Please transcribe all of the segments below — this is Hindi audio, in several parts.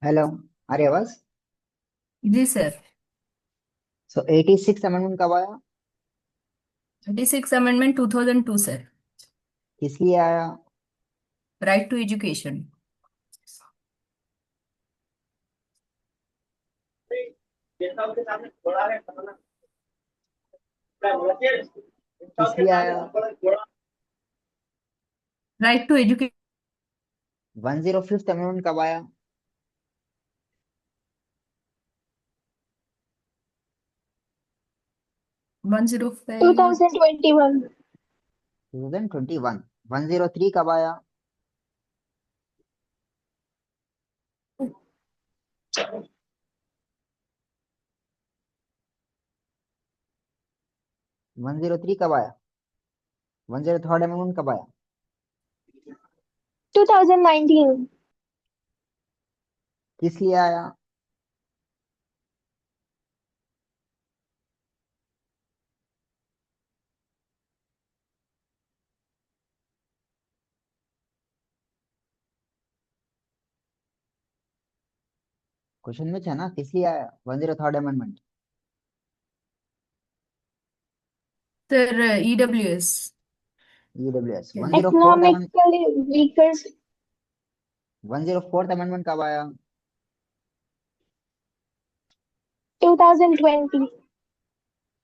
हेलो। अरे आवाज। जी सर। सो 86 अमेंडमेंट कब आया? 36 अमेंडमेंट 2002 सर। किस लिए आया? Right to education. किस लिए आया? Right to education. 105th amendment कब आया? 105। 2021. 2021। 103 कब आया? 103 कब आया? 103rd अमेंडमेंट कब आया? 2019. किस लिए आया? क्वेश्चन में है ना, किस लिए आया 103rd amendment? Sir EWS. EWS. क्या? 104th amendment. Economically weaker. 104th amendment कब आया? 2020.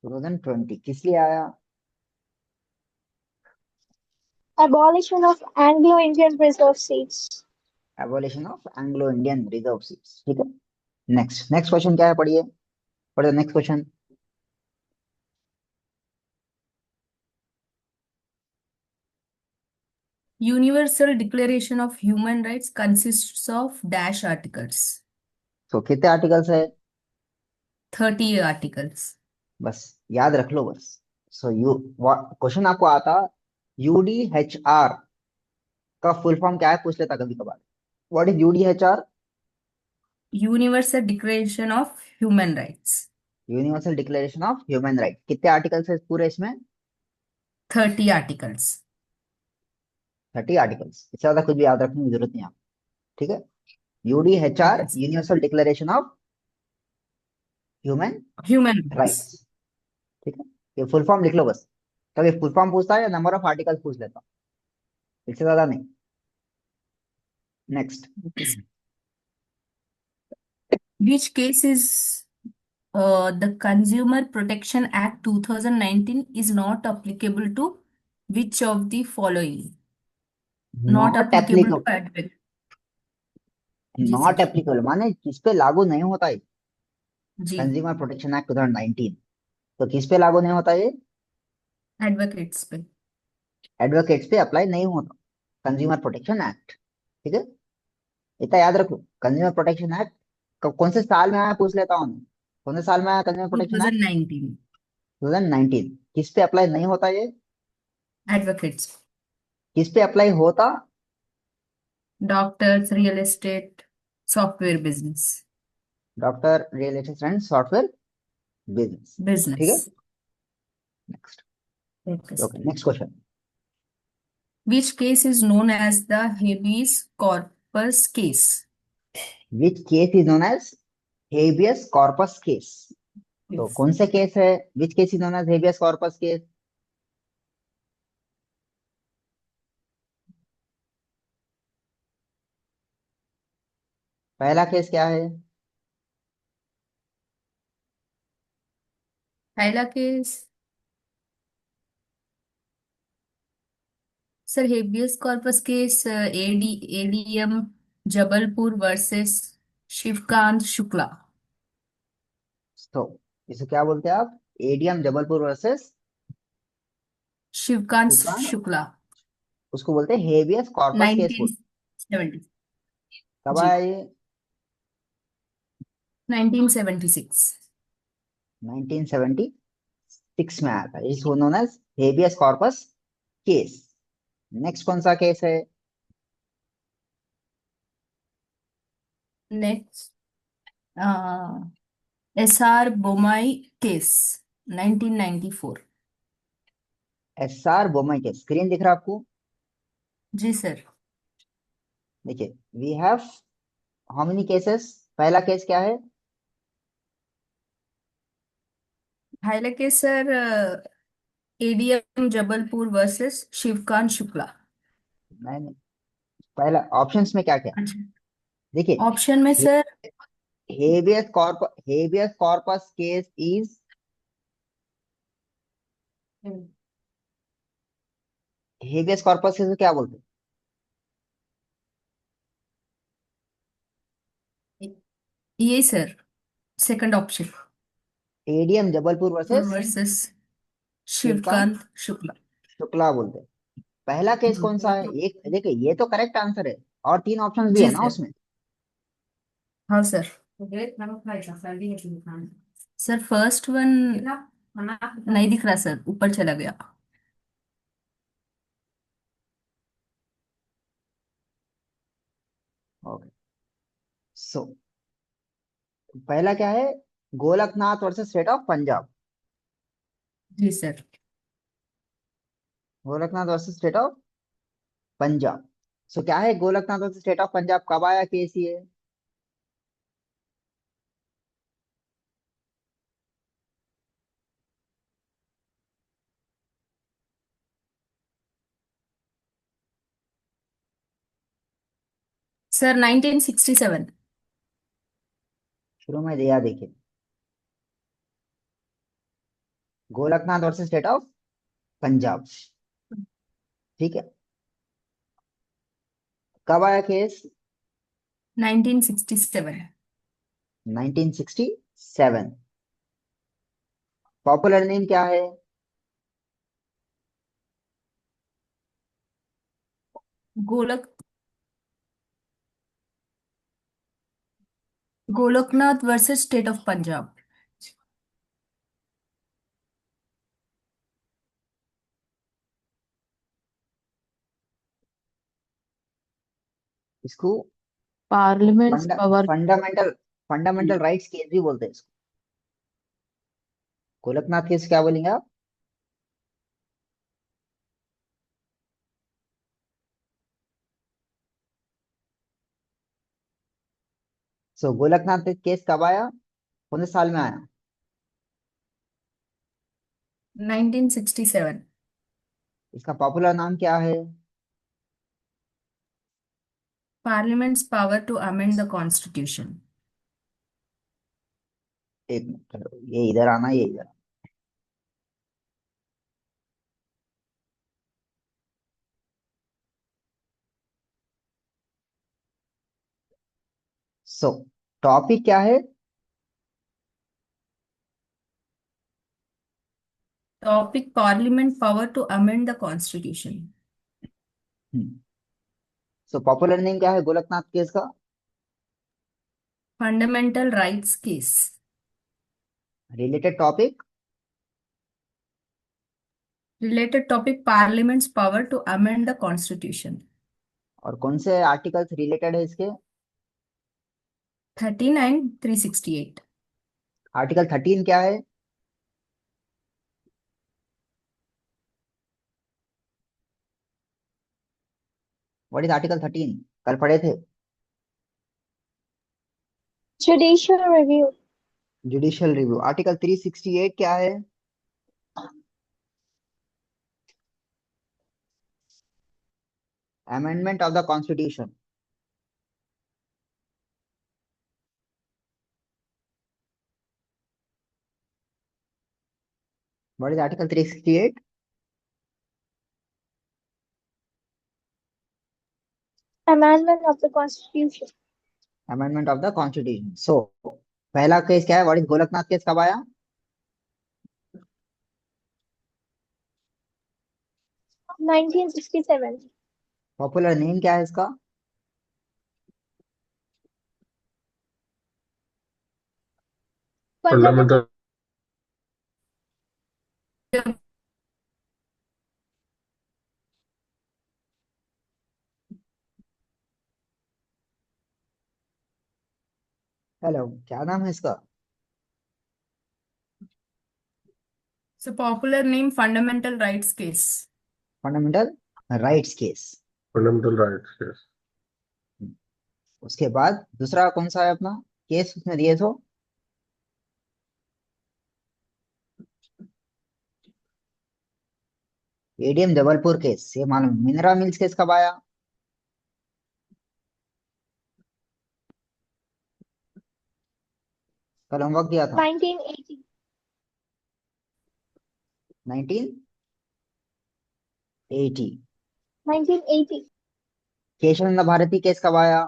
2020। किस लिए आया? Abolition of Anglo-Indian reserve seats. Abolition of Anglo Indian reserve seats. ठीक है। नेक्स्ट नेक्स्ट क्वेश्चन क्या है, पढ़िए। पढ़िए next question. Universal declaration of human rights consists of dash articles. तो कितने आर्टिकल्स है? 30 आर्टिकल्स। बस याद रख लो बस। सो यू क्वेश्चन आपको आता, यूडीएचआर का फुल फॉर्म क्या है पूछ लेता कभी कभार। What is UDHR? Universal declaration of human rights. Universal declaration of human right. कितने आर्टिकल्स है पूरे इसमें? 30 आर्टिकल्स। 30 आर्टिकल्स। इससे ज्यादा कुछ भी याद रखने की जरूरत नहीं है आपको। ठीक है। UDHR okay. Universal declaration of human human rights. Rights. ठीक है। ये फुल फॉर्म लिख लो बस। कभी फुल फॉर्म पूछता है या नंबर ऑफ आर्टिकल्स पूछ लेता, इससे ज्यादा नहीं। Next. Okay sir. Which case is the Consumer Protection Act 2019 is not applicable to which of the following? Not not applicable to applicable. advocate. जी नॉट सर। एप्लीकेबल माने किस पे लागू नहीं होता है? जी। Consumer protection act 2019। तो किस पे लागू नहीं होता ये? एडवोकेट्स पे। एडवोकेट्स पे अप्लाई नहीं होता कंज्यूमर प्रोटेक्शन एक्ट। ठीक है। इतना याद रखो। कंज्यूमर प्रोटेक्शन एक्ट कौन से साल में आया पूछ लेता हूँ। कौन से साल में आया कंज्यूमर प्रोटेक्शन एक्ट? 2019। 2019। किस पे अप्लाई नहीं होता ये? एडवोकेट्स। किस पे अप्लाई होता? Doctors, real estate, software business. Doctor, real estate and software business. ठीक बिजनेस। है। Next. Okay okay sir. Next question. Which case is known as the habeas corpus case? Which case is known as habeas corpus case? तो Yes. कौन से केस है? Which case is known as habeas corpus case? पहला केस क्या है? पहला case sir habeas corpus case ADM Jabalpur versus Shivkant Shukla. तो इसे क्या बोलते हैं आप? एडीएम जबलपुर वर्सेस शिवकांत सुल्तान। शुक्ला। उसको बोलते हैं हेबियस कॉर्पस केस बोल। 1970। कब जी। आया ये? 1976। 1976 में आया था। Is known as habeas corpus case. Next कौन सा केस है? Next SR Bommai case 1994। SR Bommai case. Screen दिख रहा है आपको? जी सर। देखिए we have how many cases? पहला केस क्या है? पहले के sir ADM Jabalpur versus Shivkant Shukla. नहीं नहीं, पहला ऑप्शंस में क्या क्या? अच्छा, देखिए, ऑप्शन में sir habeas corpus case is, habeas corpus case क्या बोलते ये सर सेकंड ऑप्शन हैं? ADM Jabalpur versus versus Shivkant Shivkant Shukla. Shukla बोलते हैं। पहला केस जी कौन सा है? एक देखिए, ये तो करेक्ट आंसर है, और तीन ऑप्शंस भी जी है ना सर। उसमें। हाँ सर। सर फर्स्ट वन नहीं दिख रहा सर, ऊपर चला गया। ओके, सो पहला क्या है? Golaknath versus state of Punjab. जी sir. Golaknath versus state of Punjab. So क्या है Golaknath versus state of Punjab, कब आया केस ये? सर 1967। शुरू में दिया, देखिए, Golaknath versus state of Punjab. ठीक है, कब आया केस? 1967। 1967। पॉपुलर नेम क्या है? Golak Golaknath versus state of Punjab. इसको parliament's power. Fundamental fundamental rights case भी बोलते हैं इसको। गोलकनाथ केस क्या बोलेंगे आप? सो गोलकनाथ केस कब आया, कौन से साल में आया? 1967। इसका पॉपुलर नाम क्या है? Parliament's power to amend the constitution. एक मिनट, चलो, ये इधर आना, ये इधर। सो टॉपिक क्या है? Topic parliament power to amend the constitution. So popular name क्या है गोलकनाथ केस का? Fundamental rights case. Related topic? Related topic parliament's power to amend the constitution. और कौन से आर्टिकल्स रिलेटेड है इसके? 39 368। आर्टिकल 13 क्या है? What is article 13? कल पढ़े थे। Judicial review. Judicial review. Article 368 क्या है? Amendment of the constitution. What is article 368? Amendment of the Constitution. Amendment of the constitution. So पहला केस क्या है? व्हाट इज गोलकनाथ केस कब आया? 1967. पॉपुलर नेम क्या है इसका? Fundamental. फंडामेंटल हेलो, क्या नाम है इसका? So popular name fundamental rights case. Fundamental rights case. Fundamental rights, yes. उसके बाद दूसरा कौन सा है अपना केस उसमें दिए तो? एडीएम जबलपुर केस, ये मालूम। मिनरा मिल्स केस कब आया? कल होमवर्क दिया था। 1980. 1980। 1980. केशवानंद भारती केस कब आया?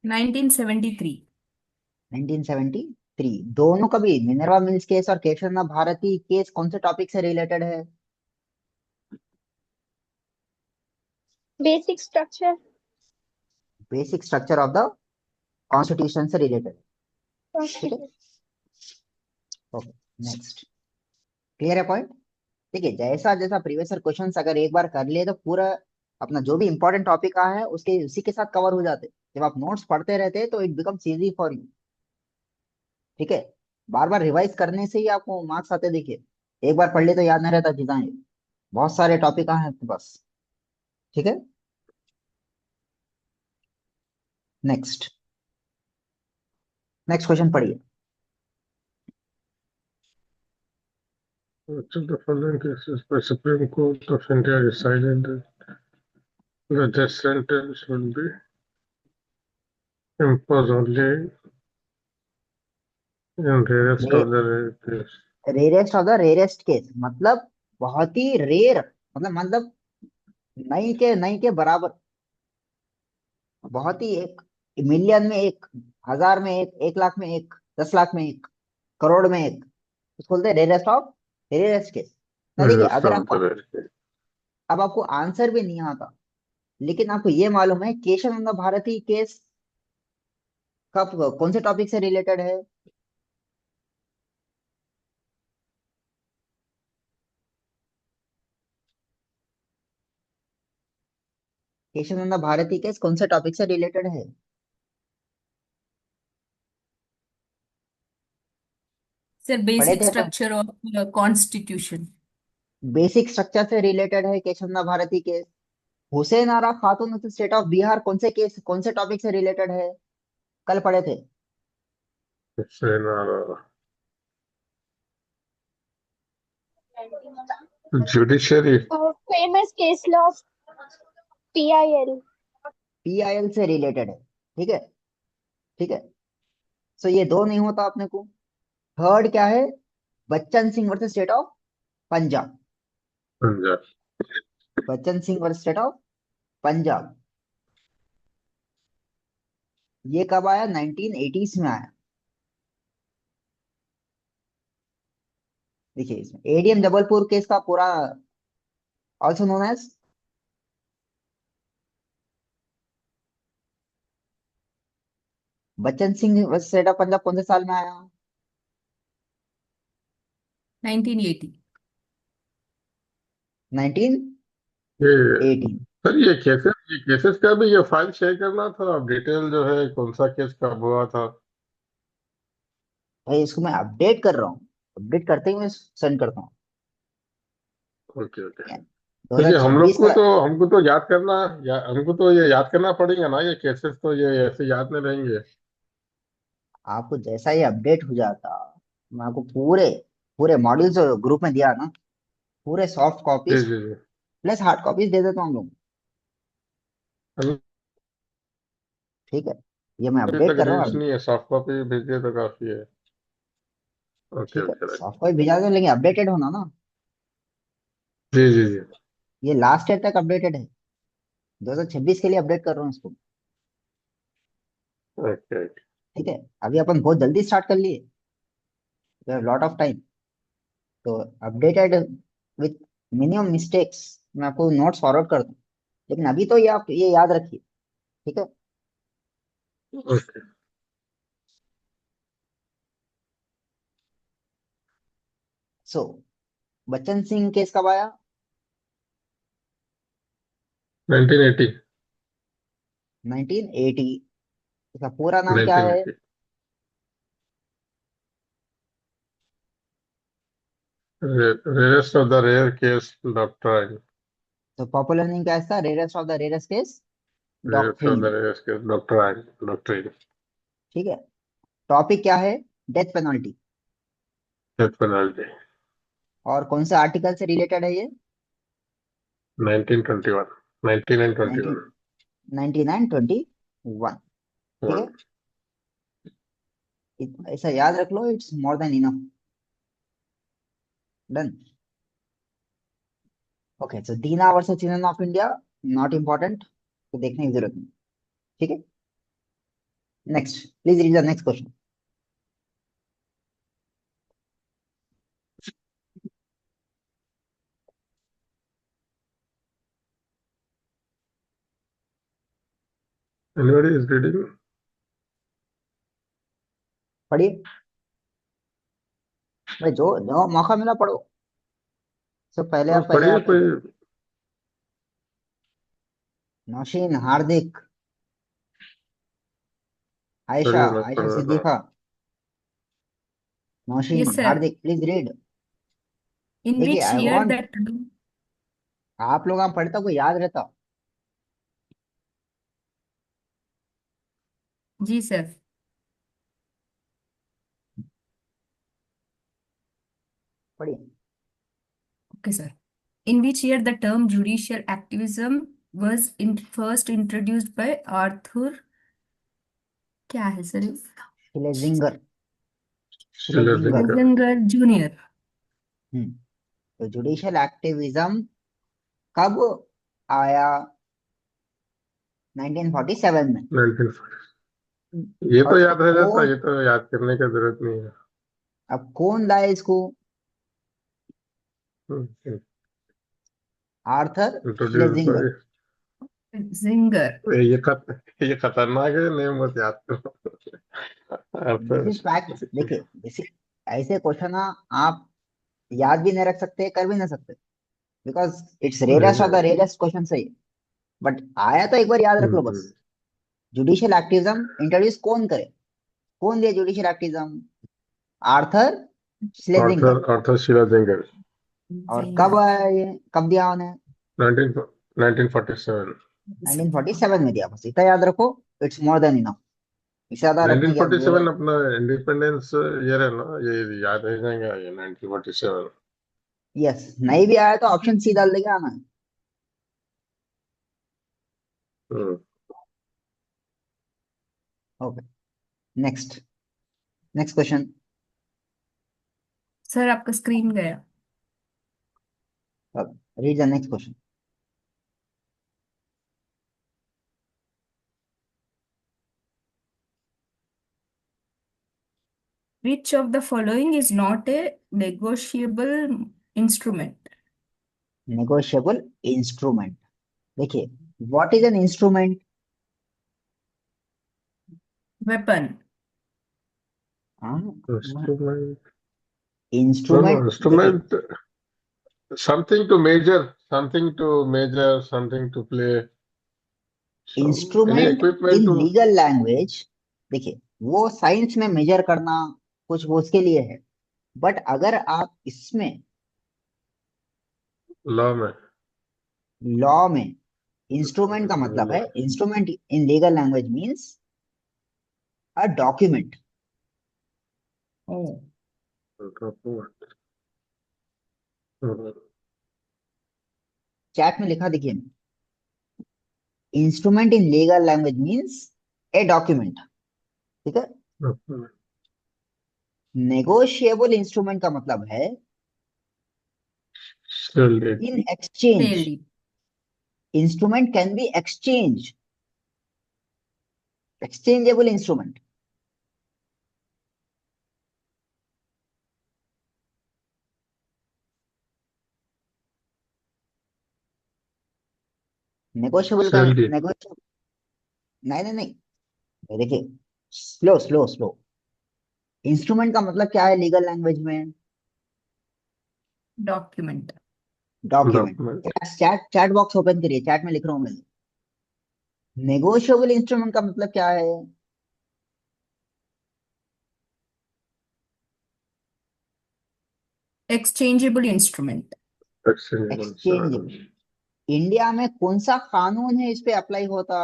1973। 1973। दोनों कभी मिनरवा मिल्स केस और केशवानंद भारती केस कौन से टॉपिक से रिलेटेड है? Basic structure. Basic structure of the constitution से रिलेटेड। ठीक है, Constitution. Okay, next. क्लियर है पॉइंट? ठीक है, जैसा जैसा प्रीवियस क्वेश्चंस अगर एक बार कर लिए तो पूरा अपना जो भी इंपॉर्टेंट टॉपिक आ है उसके उसी के साथ कवर हो जाते। जब आप नोट्स पढ़ते रहते तो it becomes easy for you. ठीक है, बार बार रिवाइज करने से ही आपको मार्क्स आते। देखिए, एक बार पढ़ ले तो याद नहीं रहता चीजें, बहुत सारे टॉपिक हैं आपके पास। ठीक है, नेक्स्ट। नेक्स्ट क्वेश्चन पढ़िए। Which of the following cases by Supreme Court of India decided that the death sentence should be imposed only in rarest of the rare case? Rarest of the rarest case मतलब बहुत ही रेयर, मतलब नहीं के बराबर, बहुत ही एक मिलियन में एक, हजार में एक लाख में एक, 10 लाख में एक, करोड़ में एक, उसको बोलते हैं रेरेस्ट ऑफ रेरेस्ट केस ना। देखिए, Rarest अगर of आपको the rare case. अब आपको आंसर भी नहीं आता लेकिन आपको ये मालूम है केशवानंद भारती केस कब कौन से टॉपिक से रिलेटेड है? केशवानंद भारती केस कौन से टॉपिक से रिलेटेड है? सर, पढ़े बेसिक थे अपन। Structure of constitution. Basic structure से रिलेटेड है Kesavananda Bharati case. Hussain Ara Khatoon state of Bihar कौन से केस कौन से टॉपिक से रिलेटेड है? कल पढ़े थे। Judiciary. Famous case law of PIL. PIL से रिलेटेड है। ठीक है, ठीक है। सो ये दो नहीं होता अपने को। थर्ड क्या है? Bachchan Singh versus state of Punjab. Punjab. Bachchan Singh versus state of Punjab, ये कब आया? 1980s में आया। देखिए, इसमें एडीएम जबलपुर केस का पूरा also known as Bachan Singh versus state of Punjab कौन से साल में आया? 1980। 1918। ये सर, ये केसेस का भी ये फाइल शेयर करना था, अब डिटेल जो है कौन सा केस कब हुआ था। भाई इसको मैं अपडेट कर रहा हूँ, अपडेट करते ही मैं सेंड करता हूँ। Okay okay. दो तो हजार ये हम लोग छब्बीस को का तो हमको तो याद करना, हमको तो ये याद करना पड़ेगा ना, ये केसेस तो ये ऐसे याद नहीं रहेंगे। आपको जैसा ही अपडेट हो जाता, मैं आपको पूरे पूरे मॉड्यूल्स ग्रुप में दिया ना, पूरे सॉफ्ट जी कॉपीज जी जी। प्लस हार्ड कॉपीज दे देता हूँ हम लोग। अभी ठीक है, ये मैं अपडेट तक कर रहा हूँ रीच अभी। नहीं है, सॉफ्ट कॉपी भेजिए तो काफी है। ओके ठीक है, ओके राइट। सॉफ्ट कॉपी भेजा दो लेकिन अपडेटेड होना ना। जी जी जी। ये लास्ट ईयर तक अपडेटेड है, 2026 के लिए अपडेट कर रहा हूँ इसको। Okay okay. ठीक है, अभी अपन बहुत जल्दी स्टार्ट कर लिए, लॉट ऑफ टाइम। तो अपडेटेड विथ मिनिमम मिस्टेक्स मैं आपको नोट्स फॉरवर्ड कर दूँ, लेकिन अभी तो ये आप ये याद रखिए। ठीक है, ओके। सो बच्चन सिंह केस कब आया? 1980। 1980। इसका पूरा नाम क्या है? 1980। Rarest of the rare case doctrine. तो पॉपुलर मीनिंग क्या है इसका? Rarest of the rarest case Rarest of doctrine. the rarest case doctrine. Doctrine. ठीक है। टॉपिक क्या है? Death penalty. Death penalty. और कौन से आर्टिकल से रिलेटेड है ये? 1921. 19 and 21. 1921। ठीक है, One. ऐसा याद रख लो, it's more than enough. Done. Okay, so Deena versus union of India not important, तो देखने की जरूरत नहीं। ठीक है, next please read the next question. Anybody is reading? पढ़िए भाई, जो जो मौका मिला पढ़ो। सब पहले आप पहले पढ़िए आते थे। कोई नौशीन, हार्दिक, आयशा, पढ़िए, मैं आयशा पढ़ रहा हूँ. Siddiqa, Nausheen, Yes, sir. Hardik, please read. In देखिए, which I year want, that आप लोग आप पढ़ता कोई याद रहता। जी सर। पढ़िए। Okay, sir. In which year the term judicial activism was first introduced by Arthur, क्या है सर? शिलेजिंगर, शिलेजिंगर। शिलेजिंगर. Schlesinger Jr. हम्म, तो जुडिशियल एक्टिविज्म कब आया? 1947 में। 1940. ये तो और याद रह जाता, कौन, ये तो याद करने की जरूरत नहीं है. अब कौन लाया इसको? Arthur introduce Schlesinger. By. Zinger. ये खतरनाक है, नेम मत याद करो. This is fact. देखिए, ऐसे क्वेश्चन आप याद भी नहीं रख सकते, कर भी नहीं सकते, बिकॉज इट्स नहीं रेयरेस्ट ऑफ द नहीं. रेयरेस्ट क्वेश्चन सही। बट आया तो एक बार याद रख लो बस। जुडिशियल एक्टिविज्म इंट्रोड्यूस कौन करे? कौन दिया judicial activism? Arthur Schlesinger. Arthur Arthur Schlesinger. और कब Zinger. आया ये, कब दिया उन्हें? 1947. 1947 में दिया, बस इतना याद रखो, इट्स मोर देन इनफ। इससे ज्यादा रखने की अब 1947 जरूरत। अपना इंडिपेंडेंस ईयर है ना, ये याद रह जाएगा ये 1947. यस, नहीं भी आया तो ऑप्शन सी डाल देगा ना। Hmm. Okay, next, next question. Sir आपका स्क्रीन गया। Read the next question. Which of the following is not a negotiable instrument? Negotiable instrument. देखिए, what is an instrument? Weapon. Instrument. No, instrument देखिए, instrument. Something to measure, something to measure, something to play. So, any instrument equipment in to legal language, देखिए वो साइंस में मेजर करना कुछ वो उसके लिए है। बट अगर आप इसमें law में. लॉ में, इंस्ट्रूमेंट का मतलब है, instrument in legal language means a document. Oh. Chat में लिखा देखिए, instrument in legal language means a document. ठीक है, नेगोशिएबल इंस्ट्रूमेंट का मतलब है Still in exchange. Fairly. Instrument can be exchange, exchangeable instrument. Negotiable का, sell it. नेगोशिएबल, नहीं नहीं नहीं, देखिए, स्लो स्लो स्लो। इंस्ट्रूमेंट का मतलब क्या है लीगल लैंग्वेज में? Document. Document. Document. Chat chat box open करिए, चैट में लिख रहा हूं मैं। नेगोशिएबल इंस्ट्रूमेंट का मतलब क्या है? Exchangeable instrument. Exchangeable exchangeable. instrument. India में कौन सा कानून है इस पे अप्लाई होता?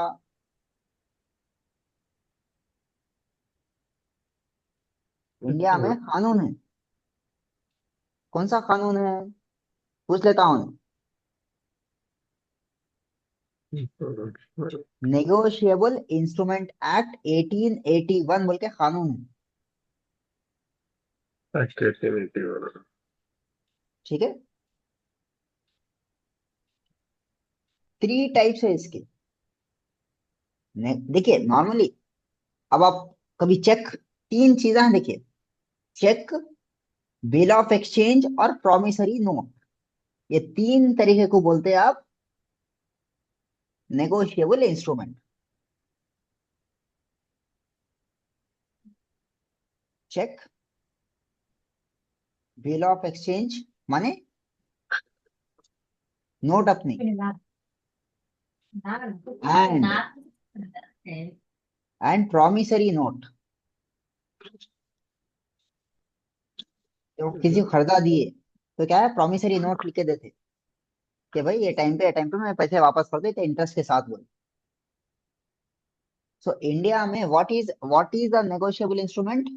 इंडिया में कानून है, कौन सा कानून है? पूछ लेता हूँ। नेगोशिएबल इंस्ट्रूमेंट एक्ट 1881 बोल के कानून है, Act 1881. ठीक है। 3 टाइप्स है इसके। देखिए नॉर्मली, अब आप कभी चेक, 3 चीजें हैं देखिए, चेक, बिल ऑफ एक्सचेंज और प्रॉमिसरी नोट। ये 3 तरीके को बोलते हैं आप negotiable instrument. Cheque, bill of exchange माने नोट अपनी, एंड प्रॉमिसरी नोट, जो किसी को खरीदा दिए तो क्या है, प्रॉमिसरी नोट लिख के देते कि भाई ये टाइम पे मैं पैसे वापस कर दे इंटरेस्ट के साथ बोल। सो इंडिया में what is the negotiable instrument?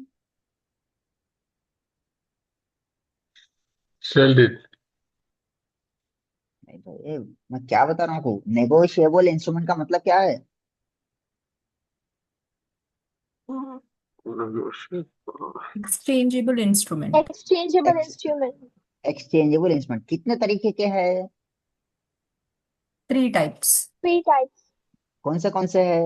Shall it? नहीं तो ये मैं क्या बता रहा हूँ, नेगोशिएबल इंस्ट्रूमेंट का मतलब क्या है? Exchangeable instrument. Exchangeable Ex- instrument. Exchangeable instrument कितने तरीके के हैं? 3 types. 3 types. कौन से है?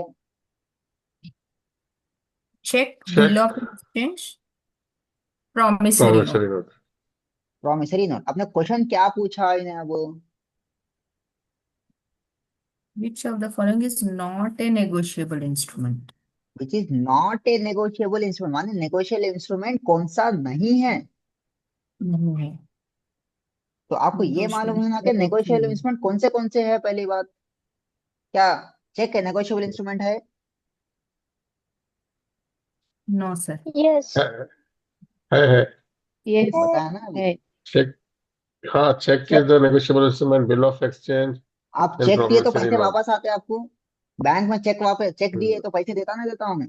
Check, Check, bill of exchange, promissory note. promissory note. Promissory note. आपने क्वेश्चन क्या पूछा इन्हें अब? Which of the following is not a negotiable instrument? Which is not a negotiable instrument, माने नेगोशिएबल इंस्ट्रूमेंट कौन सा नहीं है? नहीं है। तो आपको ये मालूम होना कि Negotiable नेगोशिएबल okay. इंस्ट्रूमेंट कौन से है। पहली बात, क्या चेक है नेगोशिएबल इंस्ट्रूमेंट है? No, sir. Yes. है Yes. बताया ना अभी। है. check. हाँ, check is the negotiable instrument. Bill of exchange आप and चेक दिए तो promissory पैसे note. वापस आते हैं आपको। बैंक में चेक दिए तो पैसे देता ना देता हूँ मैं।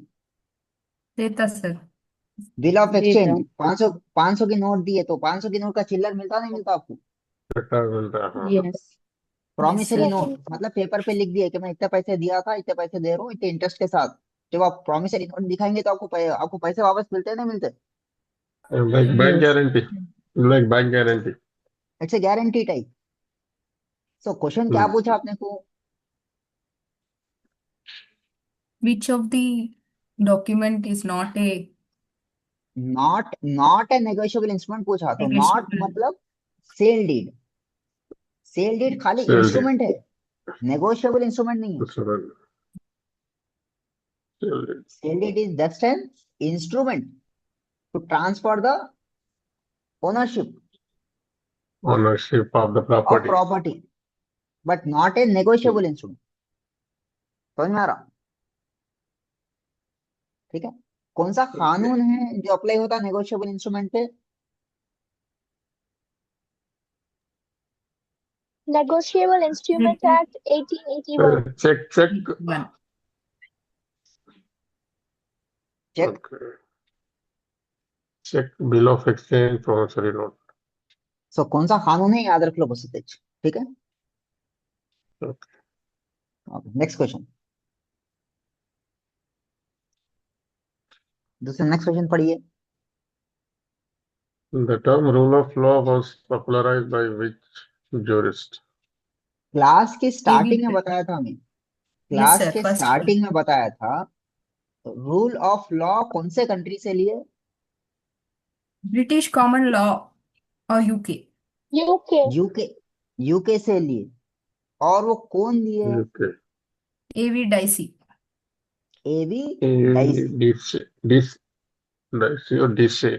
देता सर। बिल ऑफ देता. एक्सचेंज 500 की नोट दिए तो 500 की नोट का चिल्लर मिलता नहीं मिलता आपको। पता मिलता है, हाँ। Yes. Promissory sir. नोट मतलब पेपर पे लिख दिए कि मैं इतने पैसे दिया था, इतने पैसे दे रहा हूँ, इतने इंटरेस्ट के साथ। जब आप प्रॉमिसरी नोट दिखाएंगे तो आपको पैसे वापस मिलते नहीं मिलते? Like bank Yes. guarantee. Like bank guarantee. It's a guarantee type. So question क्या पूछा आपने को? Which of the document is not a not a negotiable instrument पूछा, तो नॉट negotiable? मतलब सेल डीड। सेल डीड खाली Sale deed. इंस्ट्रूमेंट है, नेगोशिएबल इंस्ट्रूमेंट नहीं है। Sale deed. Sale deed is just an instrument to transfer the ownership Ownership of the of property. Property, but not a negotiable instrument. समझ में आ रहा? ठीक है। कौन सा कानून है जो अप्लाई होता है नेगोशिएबल इंस्ट्रूमेंट पे? Negotiable Instrument Act 1881. Check. One. Cheque, Okay. Check, bill of exchange, promissory note. So कौन सा कानून है याद रख लो बस इतना ही, ठीक है। Okay. नेक्स्ट क्वेश्चन, दूसरा नेक्स्ट क्वेश्चन पढ़िए। The term rule of law was popularized by which jurist? Class के स्टार्टिंग में AV. बताया था हमें, Yes, क्लास sir. के First स्टार्टिंग में बताया था रूल ऑफ लॉ कौन से कंट्री से लिए? British common law or UK. UK. UK, UK से लिए। और वो कौन लिए? UK. AV Dicey. AV Dicey, Dicey or Dicey?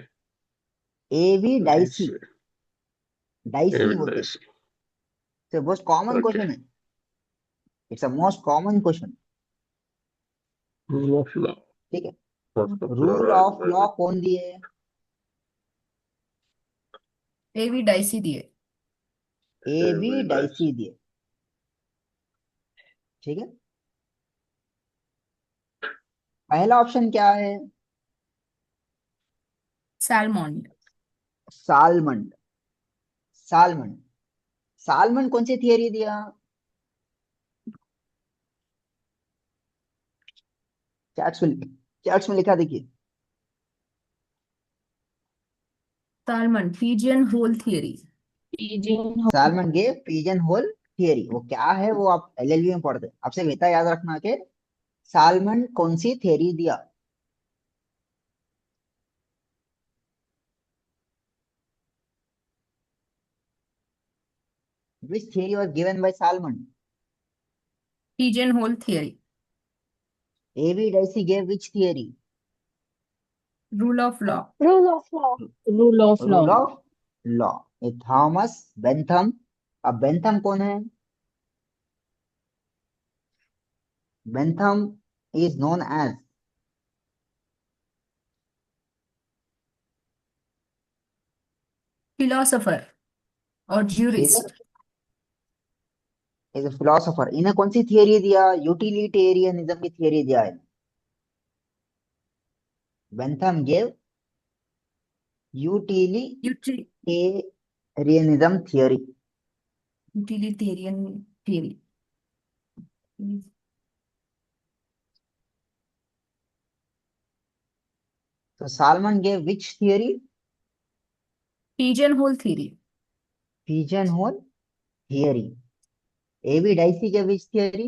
AV Dicey, Dicey. Dicey बोलते हैं। Dicey. तो मोस्ट कॉमन Okay. क्वेश्चन है, it's a most common question, Rule of law ठीक है। was rule popularized of by law कौन दिए? एवी डाइसी दिए। ए बी डाइसी दिए, ठीक है। पहला ऑप्शन क्या है? सैलमॉन्ड। सालमंड। सालमंड। सालमंड कौन सी थियरी दिया? चैट्स में लिखा देखिए। Salmond pigeon hole theory. pigeon Salmond के पिजन होल थियरी, वो क्या है वो आप एलएलबी में पढ़ते हैं। आपसे बेटा याद रखना कि सालमन कौन सी थियरी दिया। Which theory was given by Salmond? Pigeon hole theory. A V Dicey gave which theory? Rule of law. Rule of law. rule of rule law. Of law. ये थॉमस बेंथम। अब बेंथम कौन है? Bentham is known as philosopher और ज्यूरिस्ट। Is a philosopher. इन्हें कौन सी थियरी दिया? यूटिलिटेरियनिज्म की थियरी दिया है। Bentham gave utilitarianism theory. Utilitarian theory. तो Salmond gave which theory? Pigeon hole theory. Pigeon hole theory. A V Dicey gave which theory?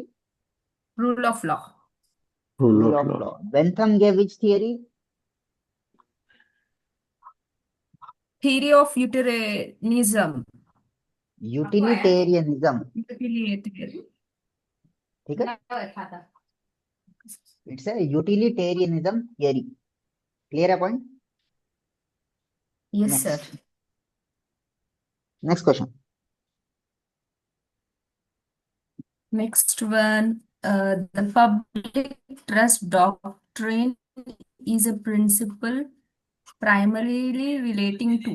Rule of law. Rule rule of of law. Law. Bentham gave which theory? Theory of utilitarianism. Utilitarianism, utilitarian. ठीक है। It's a utilitarianism theory. Clear है point? Yes sir. Next. Next question. Next one, the public trust doctrine is a principle primarily relating to.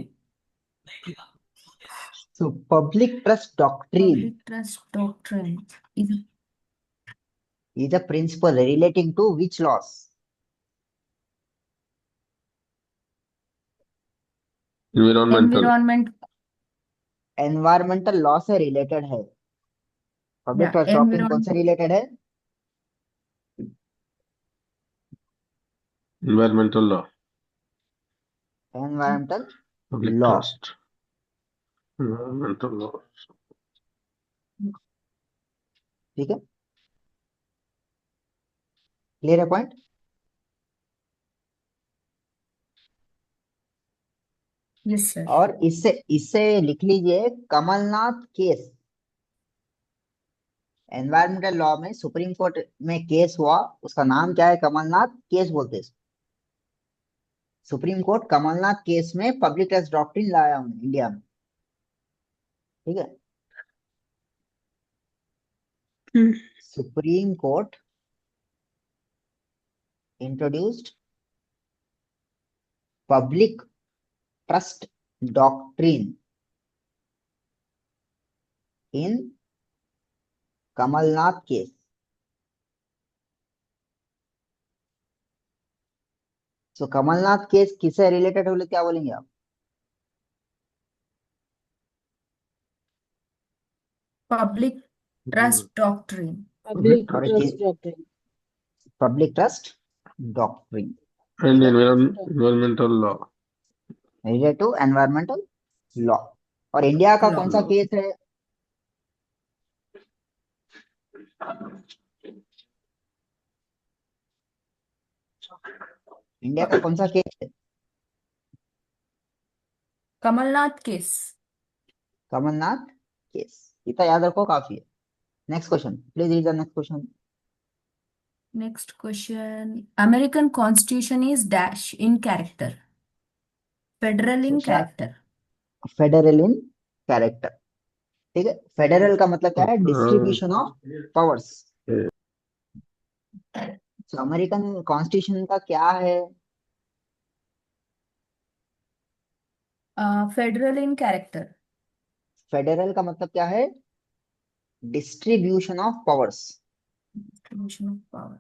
So public trust doctrine Public trust doctrine is a principle relating to which laws? Environmental. environment. Environmental law से रिलेटेड है। पब्लिक Yeah, ट्रस्ट डॉक्ट्रिन कौन environment. से रिलेटेड है? Environmental law. Environmental Public law, trust. Environmental law. ठीक है। क्लियर है पॉइंट? Yes sir. और इससे इससे लिख लीजिए कमलनाथ केस। एनवायरमेंटल लॉ में सुप्रीम कोर्ट में केस हुआ, उसका नाम क्या है? कमलनाथ केस बोलते हैं इसको। सुप्रीम कोर्ट कमलनाथ केस में पब्लिक ट्रस्ट डॉक्ट्रिन लाया उन्हें इंडिया में, ठीक है। Supreme court introduced public trust doctrine in Kamalnath case. So Kamalnath case किससे रिलेटेड बोले क्या बोलेंगे आप? Public trust doctrine. Public और trust doctrine. Public trust doctrine, And ठीक है, environmental law. Related to environmental law. और इंडिया का Law. कौन सा केस है? इंडिया का कौन सा केस है? कमलनाथ केस। कमलनाथ केस। इतना याद रखो काफी है। Next question please read the next question. Next question. American Constitution is dash in character. Federal in character. Federal in character, ठीक है। फेडरल का मतलब क्या है? Distribution of powers. तो अमेरिकन कॉन्स्टिट्यूशन का क्या है? फेडरल इन कैरेक्टर। फेडरल का मतलब क्या है? Distribution of powers. Distribution of power.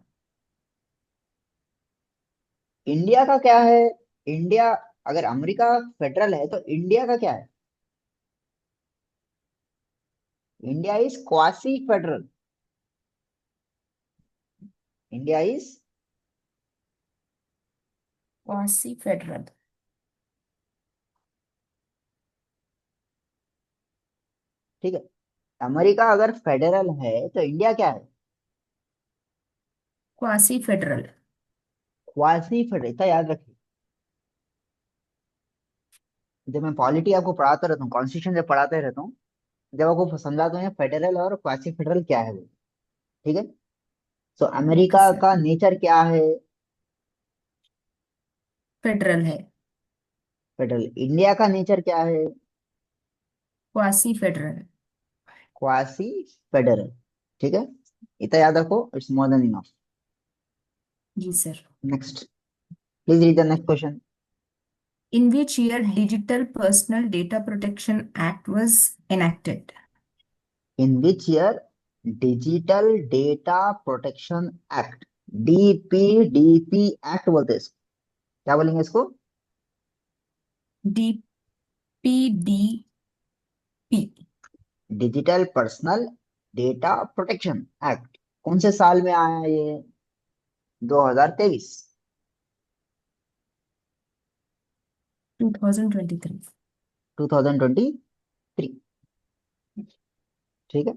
India का क्या है? इंडिया, अगर अमेरिका फेडरल है तो इंडिया का क्या है? India is quasi federal. India is, quasi federal. ठीक है, अमेरिका अगर फेडरल है तो इंडिया क्या है? Quasi federal. Quasi federal. इतना याद रखिए, जब मैं पॉलिटी आपको पढ़ाता रहता हूँ, कॉन्स्टिट्यूशन जब पढ़ाते रहता हूँ, जब आपको समझाता हूँ फेडरल और क्वासी फेडरल क्या है वो। ठीक है, तो ओके अमेरिका सर। का नेचर क्या है? फेडरल है। फेडरल। इंडिया का नेचर क्या है? Quasi federal. Quasi federal. ठीक है, इतना याद रखो, इट्स मोर देन इनफ। जी sir. Next, please read the next question. In which year Digital Personal Data Protection Act was enacted? In which year digital data protection act, DPDP act बोलते हैं इसको। क्या बोलेंगे इसको? DPDP। Digital personal data protection act कौन से साल में आया ये? 2023। 2023। 2023। ठीक है,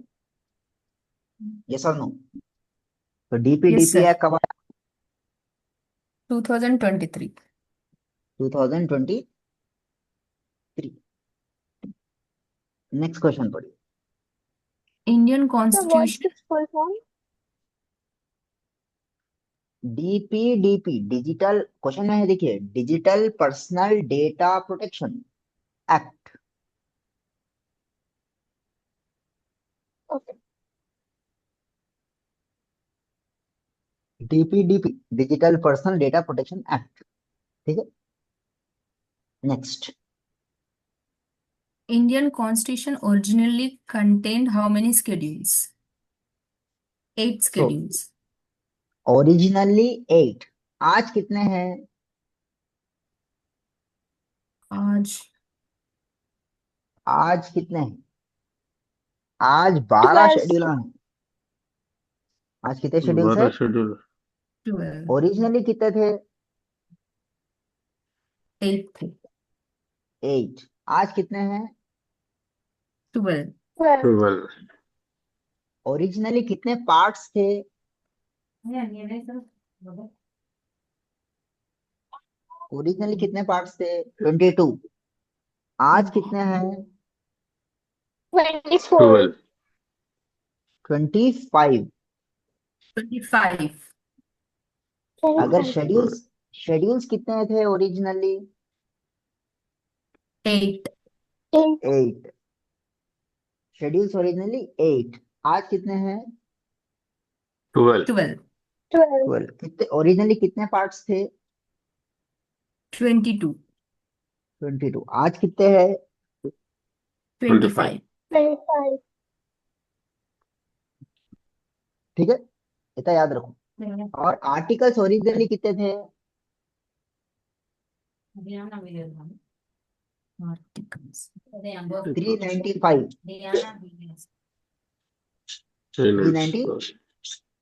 ये सब नो। तो Yes, डीपीडीपी sir. एक्ट कब आया? 2023. 2023। नेक्स्ट क्वेश्चन पढ़िए। Indian So what's Constitution. the full form? DPDP digital, question में है देखिए, digital personal data protection act. Okay. DPDP digital personal data protection act. ठीक है, next. Indian Constitution originally contained how many schedules? 8 तो schedules. ओरिजिनली 8, आज कितने हैं? आज आज कितने हैं? आज 12 12. शेड्यूल हैं। आज कितने शेड्यूल्स है? 12 शेड्यूल। 12। ओरिजिनली कितने थे? 8 थे। 8। आज कितने हैं? 12। 12. 12। ओरिजिनली कितने पार्ट्स थे? ओरिजिनली कितने पार्ट्स थे? 22। आज कितने हैं? 24. 25। 25। अगर 25. शेड्यूल्स, शेड्यूल्स कितने थे ओरिजिनली? 8। 8. 8। शेड्यूल्स ओरिजिनली 8, आज कितने हैं? 12। 12। 12. 12। कितने ओरिजिनली कितने पार्ट्स थे? 22। 22। आज कितने हैं? 25। 25. ठीक है, इतना याद रखो। और आर्टिकल्स ओरिजिनली कितने थे? Articles. 395। 395।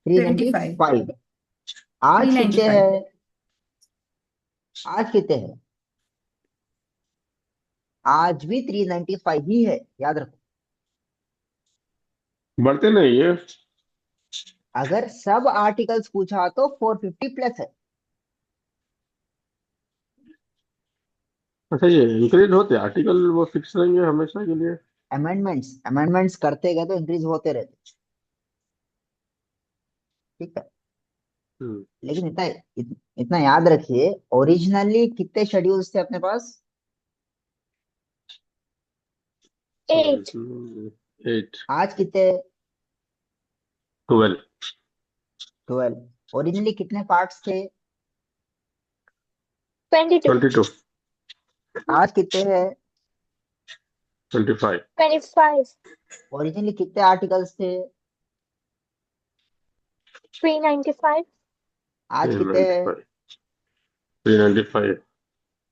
395। आज कितने 395। हैं? आज कितने हैं? आज भी 395 ही है, याद रखो। बढ़ते नहीं है। अगर सब आर्टिकल्स पूछा तो 450 प्लस है। अच्छा, ये इंक्रीज होते आर्टिकल, वो फिक्स रहेंगे हमेशा के लिए? अमेंडमेंट्स करते गए तो इंक्रीज होते रहते। ठीक है, हम्म। लेकिन इतना याद रखिए, ओरिजिनली कितने शेड्यूल्स थे अपने पास? 8. 8। आज कितने? 12। 12। ओरिजिनली कितने पार्ट्स थे? 22. 22। आज कितने हैं? 25. 25. ओरिजिनली कितने आर्टिकल्स थे? 395. आज कितने हैं? 395.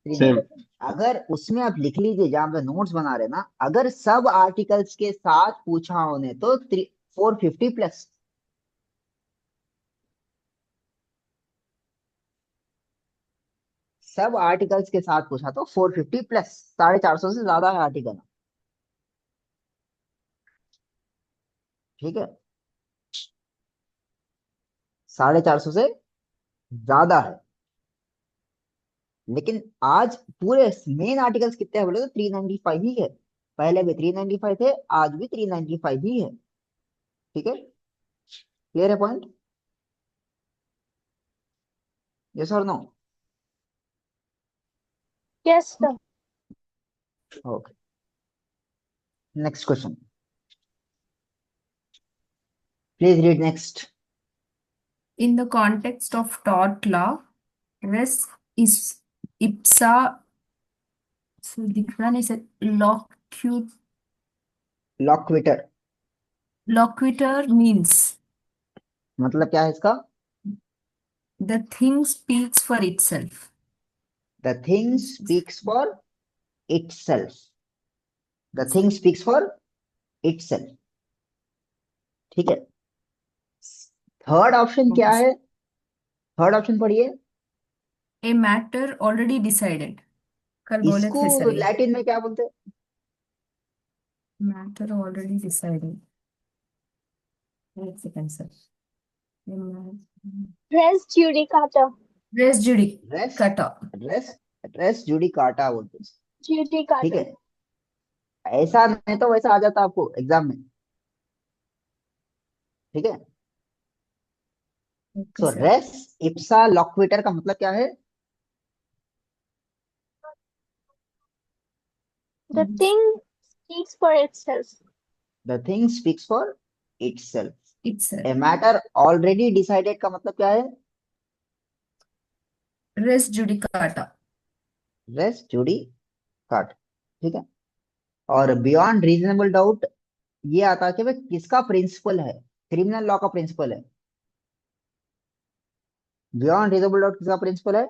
395। Same. अगर उसमें आप लिख लीजिए जहां पे नोट्स बना रहे ना, अगर सब आर्टिकल्स के साथ पूछा होने तो 450 प्लस। सब आर्टिकल्स के साथ पूछा तो 450 प्लस, 450 से ज्यादा है आर्टिकल। ठीक है, 450 से ज्यादा है। लेकिन आज पूरे मेन आर्टिकल्स कितने हैं बोले तो 395 ही है। पहले भी 395 थे, आज भी 395 ही है। ठीक है, क्लियर है पॉइंट? यस और no? Yes, sir. Okay, next question please read next. In the context of tort law, res is ipsa, so दिख रहा नहीं सर, लॉक्विटर loquitur means मतलब क्या है इसका? the thing speaks for itself. The thing speaks for itself. The thing speaks for itself. ठीक है, थर्ड ऑप्शन क्या है? थर्ड ऑप्शन पढ़िए। A matter already decided. कल बोले इसको थे सर ये। लैटिन में क्या बोलते हैं? Matter already decided. एक second sir. Res judicata. Res res judicata. Res res judicata बोलते हैं। ठीक Judicata. है, ऐसा नहीं तो वैसा आ जाता आपको एग्जाम में। ठीक है, Okay, सो sir. रेस इप्सा लॉक्विटर का मतलब क्या है? The thing speaks for itself. The thing speaks for itself. Itself. A matter already decided का मतलब क्या है? Res judicata. रेस जुडिकाट। ठीक है, और बियॉन्ड रीजनेबल डाउट ये आता है कि भाई किसका प्रिंसिपल है? क्रिमिनल लॉ का प्रिंसिपल है। बियॉन्ड रीजनेबल डाउट किसका प्रिंसिपल है?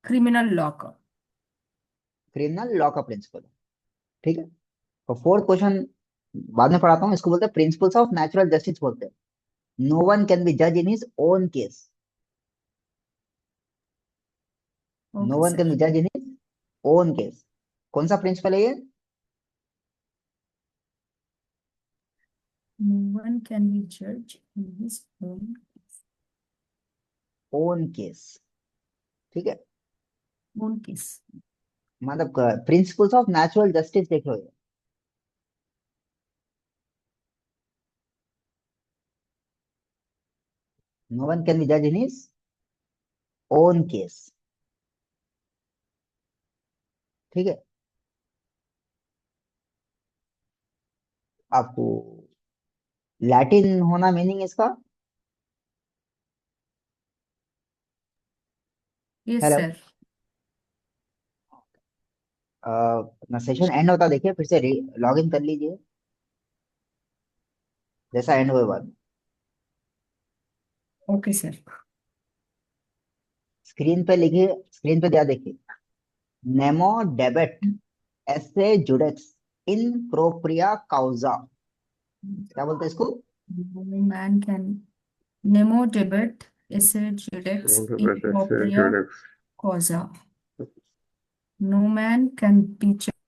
Criminal law का। क्रिमिनल लॉ का प्रिंसिपल है। ठीक है, तो फोर्थ क्वेश्चन बाद में पढ़ाता हूँ। इसको बोलते हैं प्रिंसिपल्स ऑफ नेचुरल जस्टिस बोलते हैं। नो वन कैन बी जज in his own case. No Okay, one sir. Can be जज इन हिज ओन केस। कौन सा प्रिंसिपल है ये? No one can be judged in his own case. ठीक है, own case. मतलब प्रिंसिपल्स ऑफ नेचुरल जस्टिस देख लो ये। नो वन कैन बी जज इन हिज ओन केस। ठीक है, आपको लैटिन होना मीनिंग इसका? Yes, hello, sir. अपना सेशन एंड होता देखिए, फिर से लॉग इन कर लीजिए जैसा एंड हुए बाद। Okay, sir. स्क्रीन पे लिखिए, स्क्रीन पे दिया देखिए, नेमो डेबेट एसे जुडेक्स इन प्रोप्रिया काउजा। क्या बोलते हैं इसको? No man can nemo debet esse judex in propria causa. No man can be judged